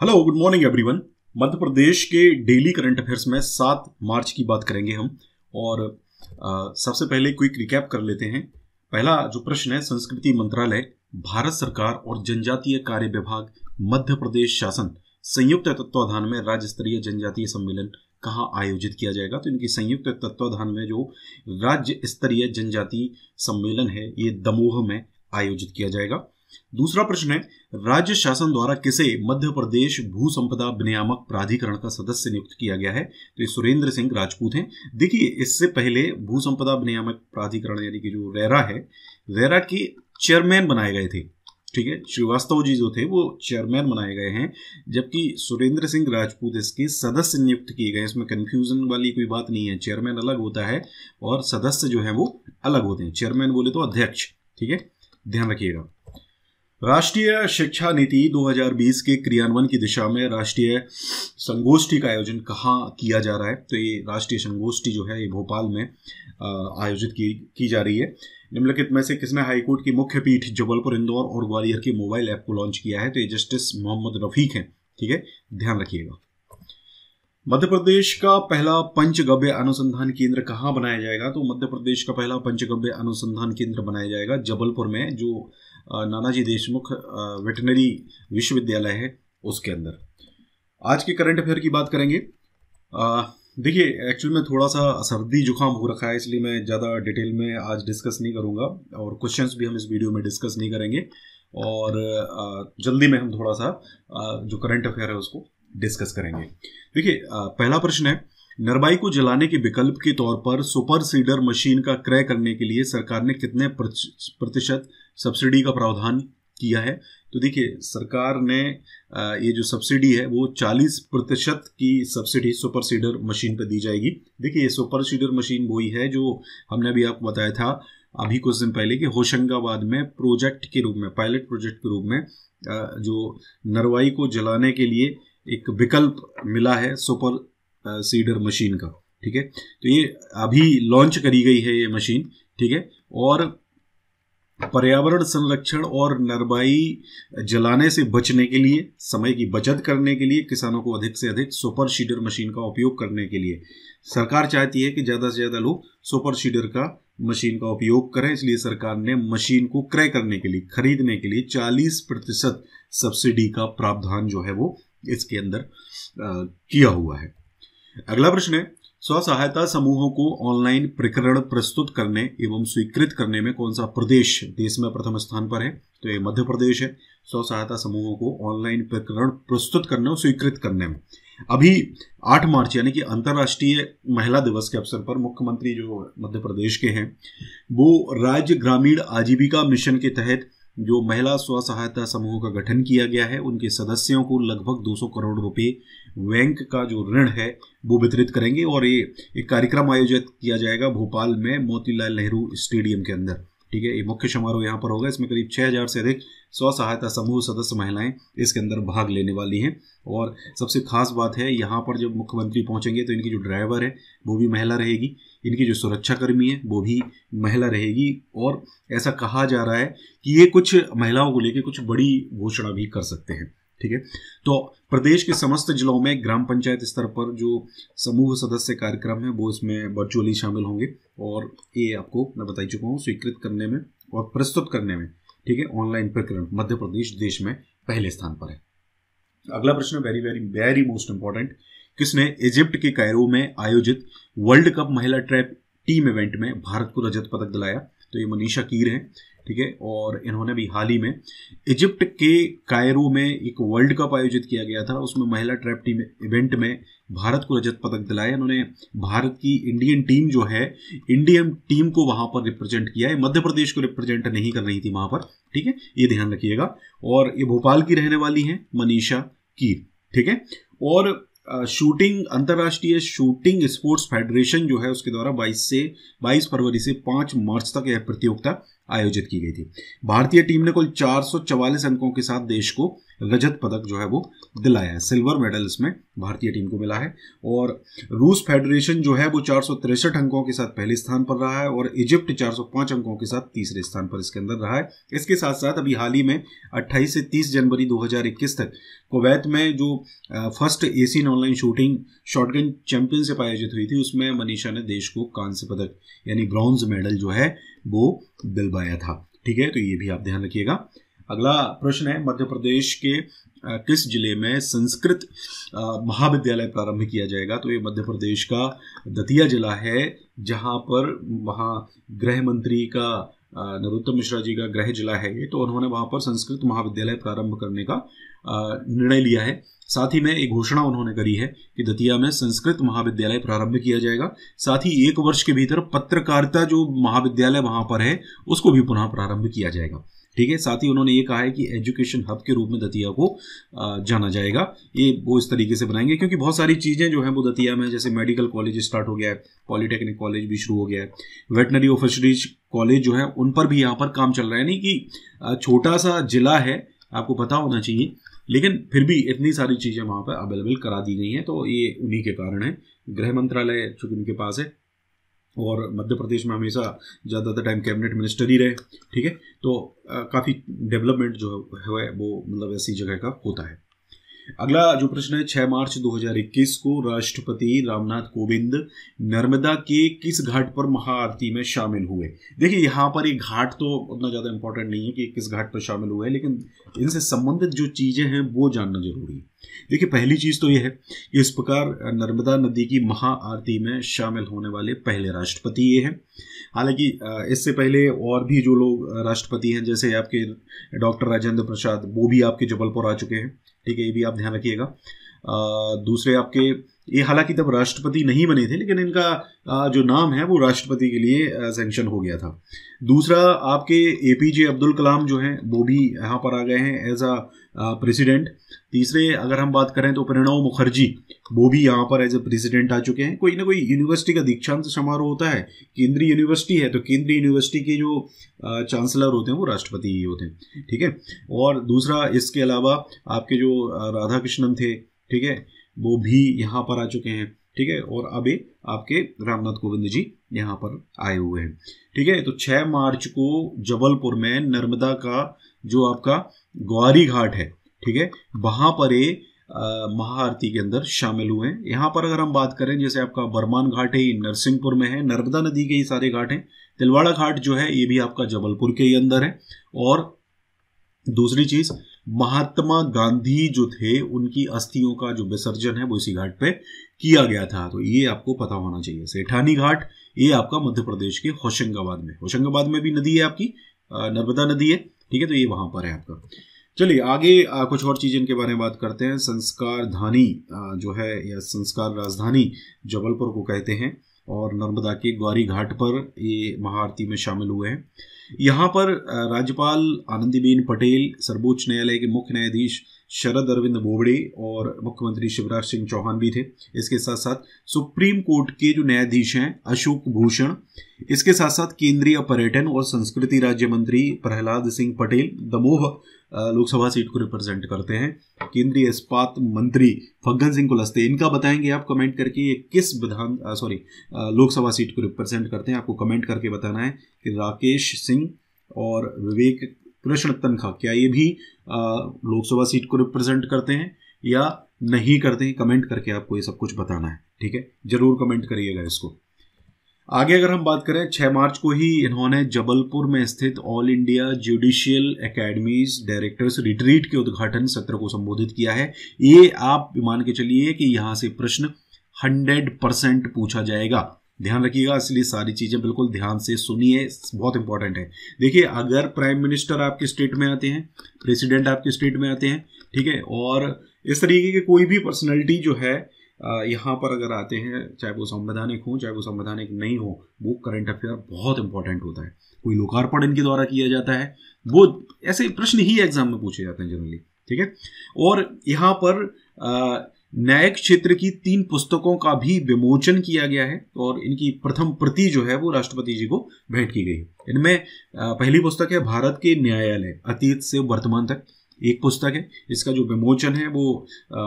Hello, good morning everyone. Madhya Pradesh के daily current affairs में 7 मार्च की बात करेंगे हम। और सबसे पहले क्विक रिकैप कर लेते हैं। पहला जो प्रश्न है, संस्कृति मंत्रालय, भारत सरकार और जनजातीय कार्य विभाग, मध्य प्रदेश शासन संयुक्त तत्वाधान में राज्य स्तरीय जनजातीय सम्मेलन कहाँ आयोजित किया जाएगा? तो इनकी संयुक्त तत्वाधान में जो राज्य स्तरीय जनजातीय सम्मेलन है ये दमोह में आयोजित किया जाएगा। दूसरा प्रश्न है, राज्य शासन द्वारा किसे मध्य प्रदेश भू संपदा विनियामक प्राधिकरण का सदस्य नियुक्त किया गया है? तो ये सुरेंद्र सिंह राजपूत हैं। देखिए, इससे पहले भू संपदा विनियामक प्राधिकरण यानी कि जो रेरा है, रेरा के चेयरमैन बनाए गए थे। ठीक है, श्रीवास्तव जी जो थे वो चेयरमैन बनाए गए हैं, जबकि सुरेंद्र सिंह राजपूत इसके सदस्य नियुक्त किए गए। इसमें कंफ्यूजन वाली कोई बात नहीं है। चेयरमैन अलग होता है और सदस्य जो है वो अलग होते हैं। चेयरमैन बोले तो अध्यक्ष। ठीक है, ध्यान रखिएगा। राष्ट्रीय शिक्षा नीति 2020 के क्रियान्वयन की दिशा में राष्ट्रीय संगोष्ठी का आयोजन कहाँ किया जा रहा है? तो ये राष्ट्रीय संगोष्ठी जो है ये भोपाल में आयोजित की जा रही है। निम्नलिखित में से किसने हाईकोर्ट की मुख्य पीठ जबलपुर, इंदौर और ग्वालियर के मोबाइल ऐप को लॉन्च किया है? तो ये जस्टिस मोहम्मद रफीक हैं। ठीक है, ध्यान रखिएगा। मध्य प्रदेश का पहला पंचगव्य अनुसंधान केंद्र कहाँ बनाया जाएगा? तो मध्य प्रदेश का पहला पंचगव्य अनुसंधान केंद्र बनाया जाएगा जबलपुर में, जो नानाजी देशमुख वेटनरी विश्वविद्यालय है उसके अंदर। आज के करंट अफेयर की बात करेंगे। देखिए, एक्चुअली में थोड़ा सा सर्दी जुकाम हो रखा है, इसलिए मैं ज़्यादा डिटेल में आज डिस्कस नहीं करूँगा और क्वेश्चंस भी हम इस वीडियो में डिस्कस नहीं करेंगे। और जल्दी में हम थोड़ा सा जो करंट अफेयर है उसको डिस्कस करेंगे। देखिए, पहला प्रश्न है, नरवाई को जलाने के विकल्प के तौर पर सुपर सीडर मशीन का क्रय करने के लिए सरकार ने कितने प्रतिशत सब्सिडी का प्रावधान किया है? तो देखिए, सरकार ने ये जो सब्सिडी है वो 40% की सब्सिडी सुपर सीडर मशीन पर दी जाएगी। देखिए, ये सुपर सीडर मशीन वही है जो हमने अभी आपको बताया था अभी कुछ दिन पहले कि होशंगाबाद में प्रोजेक्ट के रूप में, पायलट प्रोजेक्ट के रूप में जो नरवाई को जलाने के लिए एक विकल्प मिला है सुपर सीडर मशीन का। ठीक है, तो ये अभी लॉन्च करी गई है ये मशीन। ठीक है, और पर्यावरण संरक्षण और नरवाई जलाने से बचने के लिए, समय की बचत करने के लिए, किसानों को अधिक से अधिक सुपर सीडर मशीन का उपयोग करने के लिए सरकार चाहती है कि ज़्यादा से ज़्यादा लोग सुपर सीडर का मशीन का उपयोग करें। इसलिए सरकार ने मशीन को क्रय करने के लिए, खरीदने के लिए 40% सब्सिडी का प्रावधान जो है वो इसके अंदर किया हुआ है। अगला प्रश्न है, स्व सहायता समूहों को ऑनलाइन प्रकरण प्रस्तुत करने एवं स्वीकृत करने में कौन सा प्रदेश देश में प्रथम स्थान पर है? तो ये मध्य प्रदेश है। स्व सहायता समूहों को ऑनलाइन प्रकरण प्रस्तुत करने और स्वीकृत करने में अभी 8 मार्च यानी कि अंतर्राष्ट्रीय महिला दिवस के अवसर पर मुख्यमंत्री जो मध्य प्रदेश के हैं वो राज्य ग्रामीण आजीविका मिशन के तहत जो महिला स्व सहायता समूहों का गठन किया गया है उनके सदस्यों को लगभग 200 करोड़ रुपए बैंक का जो ऋण है वो वितरित करेंगे। और ये एक कार्यक्रम आयोजित किया जाएगा भोपाल में मोतीलाल नेहरू स्टेडियम के अंदर। ठीक है, ये मुख्य समारोह यहाँ पर होगा। इसमें करीब 6000 से अधिक स्व सहायता समूह सदस्य महिलाएं इसके अंदर भाग लेने वाली हैं। और सबसे खास बात है, यहाँ पर जब मुख्यमंत्री पहुंचेंगे तो इनकी जो ड्राइवर है वो भी महिला रहेगी, इनकी जो सुरक्षाकर्मी है वो भी महिला रहेगी। और ऐसा कहा जा रहा है कि ये कुछ महिलाओं को लेकर कुछ बड़ी घोषणा भी कर सकते हैं। ठीक है, तो प्रदेश के समस्त जिलों में ग्राम पंचायत स्तर पर जो समूह सदस्य कार्यक्रम है वो इसमें वर्चुअली शामिल होंगे। और ये आपको मैं बता चुका हूँ, स्वीकृत करने में और प्रस्तुत करने में, ठीक है, ऑनलाइन प्रकरण मध्य प्रदेश देश में पहले स्थान पर है। अगला प्रश्न very very very most important, किसने इजिप्ट के कायरो में आयोजित वर्ल्ड कप महिला ट्रैप टीम इवेंट में भारत को रजत पदक दिलाया? तो ये मनीषा कीर हैं। ठीक है, और इन्होंने भी हाल ही में इजिप्ट के कायरो में एक वर्ल्ड कप आयोजित किया गया था, उसमें महिला ट्रैप टीम इवेंट में भारत को रजत पदक दिलाया। इन्होंने भारत की इंडियन टीम जो है, इंडियन टीम को वहां पर रिप्रेजेंट किया है, मध्य प्रदेश को रिप्रेजेंट नहीं कर रही थी वहां पर। ठीक है, ये ध्यान रखिएगा। और ये भोपाल की रहने वाली हैं मनीषा कीर। ठीक है, और शूटिंग, अंतर्राष्ट्रीय शूटिंग स्पोर्ट्स फेडरेशन जो है उसके द्वारा 22 फरवरी से 5 मार्च तक यह प्रतियोगिता आयोजित की गई थी। भारतीय टीम ने कुल 444 अंकों के साथ देश को रजत पदक जो है वो दिलाया है। सिल्वर मेडल इसमें भारतीय टीम को मिला है। और रूस फेडरेशन जो है वो 463 अंकों के साथ पहले स्थान पर रहा है और इजिप्ट 405 अंकों के साथ तीसरे स्थान पर इसके अंदर रहा है। इसके साथ साथ अभी हाल ही में 28 से 30 जनवरी 2021 तक कुवैत में जो first Asian online shooting shotgun championship आयोजित हुई थी उसमें मनीषा ने देश को कांस्य पदक यानी ब्रॉन्ज मेडल जो है वो दिलवाया था। ठीक है, तो ये भी आप ध्यान रखिएगा। अगला प्रश्न है, मध्य प्रदेश के किस जिले में संस्कृत महाविद्यालय प्रारंभ किया जाएगा? तो ये मध्य प्रदेश का दतिया जिला है, जहां पर वहाँ गृह मंत्री का नरोत्तम मिश्रा जी का गृह जिला है ये, तो उन्होंने वहाँ पर संस्कृत महाविद्यालय प्रारंभ करने का निर्णय लिया है। साथ ही में एक घोषणा उन्होंने करी है कि दतिया में संस्कृत महाविद्यालय प्रारंभ किया जाएगा। साथ ही 1 वर्ष के भीतर पत्रकारिता जो महाविद्यालय वहाँ पर है उसको भी पुनः प्रारंभ किया जाएगा। ठीक है, साथ ही उन्होंने ये कहा है कि एजुकेशन हब के रूप में दतिया को जाना जाएगा। ये वो इस तरीके से बनाएंगे क्योंकि बहुत सारी चीज़ें जो हैं वो दतिया में, जैसे मेडिकल कॉलेज स्टार्ट हो गया है, पॉलिटेक्निक कॉलेज भी शुरू हो गया है, वेटनरी और फिशरीज कॉलेज जो है उन पर भी यहाँ पर काम चल रहा है। यानी कि छोटा सा जिला है, आपको पता होना चाहिए, लेकिन फिर भी इतनी सारी चीज़ें वहाँ पर अवेलेबल करा दी गई हैं। तो ये उन्हीं के कारण है। गृह मंत्रालय चूँकि उनके पास है और मध्य प्रदेश में हमेशा ज़्यादातर टाइम कैबिनेट मिनिस्टर ही रहे। ठीक है, तो काफ़ी डेवलपमेंट जो है वो मतलब ऐसी जगह का होता है। अगला जो प्रश्न है, 6 मार्च 2021 को राष्ट्रपति रामनाथ कोविंद नर्मदा के किस घाट पर महाआरती में शामिल हुए? देखिए, यहाँ पर एक घाट तो उतना ज़्यादा इंपॉर्टेंट नहीं है कि किस घाट पर शामिल हुए, लेकिन इनसे संबंधित जो चीज़ें हैं वो जानना जरूरी है। देखिए, पहली चीज़ तो ये है कि इस प्रकार नर्मदा नदी की महाआरती में शामिल होने वाले पहले राष्ट्रपति ये हैं। हालांकि इससे पहले और भी जो लोग राष्ट्रपति हैं, जैसे आपके डॉक्टर राजेंद्र प्रसाद, वो भी आपके जबलपुर आ चुके हैं। ठीक है, ये भी आप ध्यान रखिएगा। दूसरे आपके ये हालांकि तब राष्ट्रपति नहीं बने थे, लेकिन इनका जो नाम है वो राष्ट्रपति के लिए सैंक्शन हो गया था। दूसरा आपके एपीजे अब्दुल कलाम जो हैं वो भी यहाँ पर आ गए हैं एज अ प्रेसिडेंट। तीसरे अगर हम बात करें तो प्रणब मुखर्जी, वो भी यहाँ पर एज ए प्रेसिडेंट आ चुके हैं। कोई ना कोई यूनिवर्सिटी का दीक्षांत समारोह होता है, केंद्रीय यूनिवर्सिटी है तो केंद्रीय यूनिवर्सिटी के जो चांसलर होते हैं वो राष्ट्रपति ही होते हैं। ठीक है, और दूसरा इसके अलावा आपके जो राधा कृष्णन थे, ठीक है, वो भी यहाँ पर आ चुके हैं। ठीक है, और अभी आपके रामनाथ कोविंद जी यहाँ पर आए हुए हैं। ठीक है, तो 6 मार्च को जबलपुर में नर्मदा का जो आपका ग्वारी घाट है, ठीक है, वहाँ पर ये महाआरती के अंदर शामिल हुए हैं। यहाँ पर अगर हम बात करें, जैसे आपका बरमान घाट है ये नरसिंहपुर में है, नर्मदा नदी के ये सारे घाट हैं। तिलवाड़ा घाट जो है ये भी आपका जबलपुर के ही अंदर है। और दूसरी चीज, महात्मा गांधी जो थे उनकी अस्थियों का जो विसर्जन है वो इसी घाट पे किया गया था, तो ये आपको पता होना चाहिए। सेठानी घाट ये आपका मध्य प्रदेश के होशंगाबाद में भी नदी है आपकी, नर्मदा नदी है। ठीक है, तो ये वहां पर है आपका। चलिए आगे कुछ और चीज़ इनके बारे में बात करते हैं। संस्कार धानी जो है या संस्कार राजधानी जबलपुर को कहते हैं और नर्मदा के ग्वारी घाट पर ये महाआरती में शामिल हुए हैं। यहाँ पर राज्यपाल आनंदीबेन पटेल, सर्वोच्च न्यायालय के मुख्य न्यायाधीश शरद अरविंद बोबड़े और मुख्यमंत्री शिवराज सिंह चौहान भी थे। इसके साथ साथ सुप्रीम कोर्ट के जो न्यायाधीश हैं अशोक भूषण, इसके साथ साथ केंद्रीय पर्यटन और संस्कृति राज्य मंत्री प्रहलाद सिंह पटेल दमोह लोकसभा सीट को रिप्रेजेंट करते हैं। केंद्रीय इस्पात मंत्री फग्गन सिंह कुलस्ते, इनका बताएंगे आप कमेंट करके ये किस लोकसभा सीट को रिप्रेजेंट करते हैं। आपको कमेंट करके बताना है कि राकेश सिंह और विवेक कृष्ण तनखा क्या ये भी लोकसभा सीट को रिप्रेजेंट करते हैं या नहीं करते हैं। कमेंट करके आपको ये सब कुछ बताना है। ठीक है, जरूर कमेंट करिएगा इसको। आगे अगर हम बात करें, 6 मार्च को ही इन्होंने जबलपुर में स्थित all India judicial academies directors retreat के उद्घाटन सत्र को संबोधित किया है। ये आप मान के चलिए कि यहाँ से प्रश्न 100% पूछा जाएगा। ध्यान रखिएगा, इसलिए सारी चीजें बिल्कुल ध्यान से सुनिए, बहुत इंपॉर्टेंट है। देखिए, अगर प्राइम मिनिस्टर आपके स्टेट में आते हैं, प्रेसिडेंट आपके स्टेट में आते हैं, ठीक है, और इस तरीके के कोई भी पर्सनैलिटी जो है यहाँ पर अगर आते हैं, चाहे वो संवैधानिक हो चाहे वो संवैधानिक नहीं हो, वो करंट अफेयर बहुत इंपॉर्टेंट होता है। कोई लोकार्पण इनके द्वारा किया जाता है, वो ऐसे प्रश्न ही एग्जाम में पूछे जाते हैं जनरली। ठीक है, और यहाँ पर न्यायिक क्षेत्र की 3 पुस्तकों का भी विमोचन किया गया है और इनकी प्रथम प्रति जो है वो राष्ट्रपति जी को भेंट की गई। इनमें पहली पुस्तक है भारत के न्यायालय अतीत से वर्तमान तक, एक पुस्तक है। इसका जो विमोचन है वो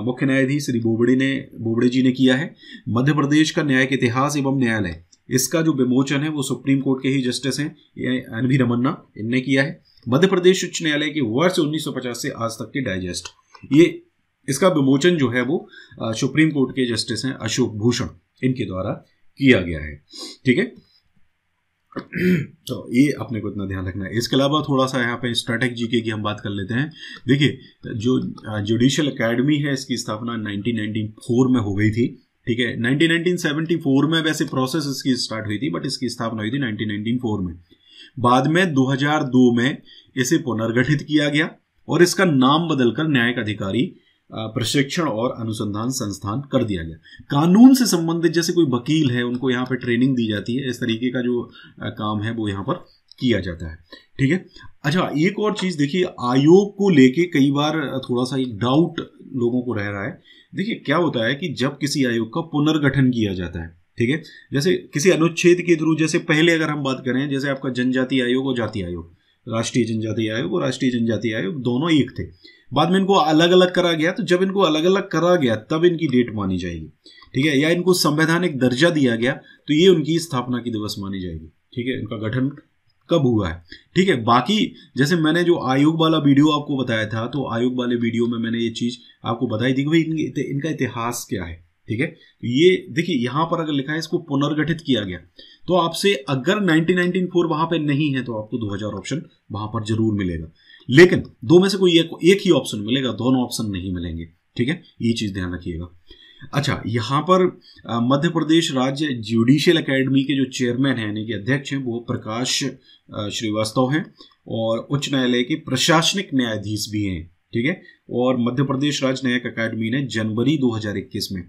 मुख्य न्यायाधीश श्री बोबड़े जी ने किया है। मध्य प्रदेश का न्यायिक इतिहास एवं न्यायालय, इसका जो विमोचन है वो सुप्रीम कोर्ट के ही जस्टिस हैं एन.वी. रमन्ना, इनने किया है। मध्य प्रदेश उच्च न्यायालय के वर्ष 1950 से आज तक के डाइजेस्ट, ये इसका विमोचन जो है वो सुप्रीम कोर्ट के जस्टिस हैं अशोक भूषण, इनके द्वारा किया गया है। ठीक है, तो ये अपने को इतना ध्यान रखना है। इसके अलावा थोड़ा सा यहाँ पे स्टैटिक जीके की हम बात कर लेते हैं। देखिए, जो जुडिशियल एकेडमी है इसकी स्थापना 1994 में हो गई थी। ठीक है, 1974 में वैसे प्रोसेस इसकी स्टार्ट हुई थी, बट इसकी स्थापना हुई थी 1994 में। बाद में 2002 में इसे पुनर्गठित किया गया और इसका नाम बदलकर न्यायिक अधिकारी प्रशिक्षण और अनुसंधान संस्थान कर दिया गया। कानून से संबंधित जैसे कोई वकील है उनको यहाँ पे ट्रेनिंग दी जाती है, इस तरीके का जो काम है वो यहाँ पर किया जाता है। ठीक है, अच्छा एक और चीज़ देखिए, आयोग को लेके कई बार थोड़ा सा एक डाउट लोगों को रह रहा है। देखिए क्या होता है कि जब किसी आयोग का पुनर्गठन किया जाता है, ठीक है, जैसे किसी अनुच्छेद के थ्रू, जैसे पहले अगर हम बात करें, जैसे आपका जनजाति आयोग और जाति आयोग, राष्ट्रीय जनजाति आयोग और राष्ट्रीय जनजाति आयोग दोनों एक थे, बाद में इनको अलग अलग करा गया। तो जब इनको अलग अलग करा गया तब इनकी डेट मानी जाएगी। ठीक है, या इनको संवैधानिक दर्जा दिया गया तो ये उनकी स्थापना की दिवस मानी जाएगी। ठीक है, इनका गठन कब हुआ है। ठीक है, बाकी जैसे मैंने जो आयोग वाला वीडियो आपको बताया था, तो आयोग वाले वीडियो में मैंने ये चीज़ आपको बताई थी कि भाई इनका इतिहास क्या है। ठीक है, तो ये देखिए यहाँ पर अगर लिखा है इसको पुनर्गठित किया गया, तो आपसे अगर 1994 वहां पे नहीं है तो आपको 2000 ऑप्शन वहां पर जरूर मिलेगा, लेकिन दो में से कोई एक ही ऑप्शन मिलेगा, दोनों ऑप्शन नहीं मिलेंगे। ठीक है, ये चीज ध्यान रखिएगा। अच्छा, यहाँ पर मध्य प्रदेश राज्य जुडिशियल एकेडमी के जो चेयरमैन हैं यानी कि अध्यक्ष हैं वो प्रकाश श्रीवास्तव हैं और उच्च न्यायालय के प्रशासनिक न्यायाधीश भी हैं। ठीक है, और मध्य प्रदेश राज्य न्यायिक अकादमी ने जनवरी 2021 में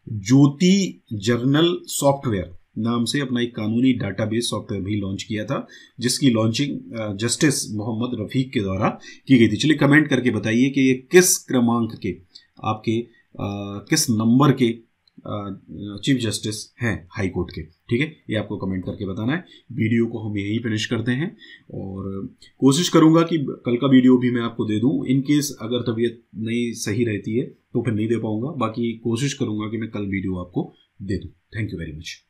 ज्योति जर्नल सॉफ्टवेयर नाम से अपना एक कानूनी डाटाबेस सॉफ्टवेयर भी लॉन्च किया था, जिसकी लॉन्चिंग जस्टिस मोहम्मद रफीक के द्वारा की गई थी। चलिए कमेंट करके बताइए कि ये किस क्रमांक के, आपके किस नंबर के चीफ जस्टिस हैं हाई कोर्ट के। ठीक है, ये आपको कमेंट करके बताना है। वीडियो को हम यही फिनिश करते हैं और कोशिश करूंगा कि कल का वीडियो भी मैं आपको दे दूं। इन केस अगर तबीयत नहीं सही रहती है तो फिर नहीं दे पाऊंगा, बाकी कोशिश करूंगा कि मैं कल वीडियो आपको दे दूं। Thank you very much.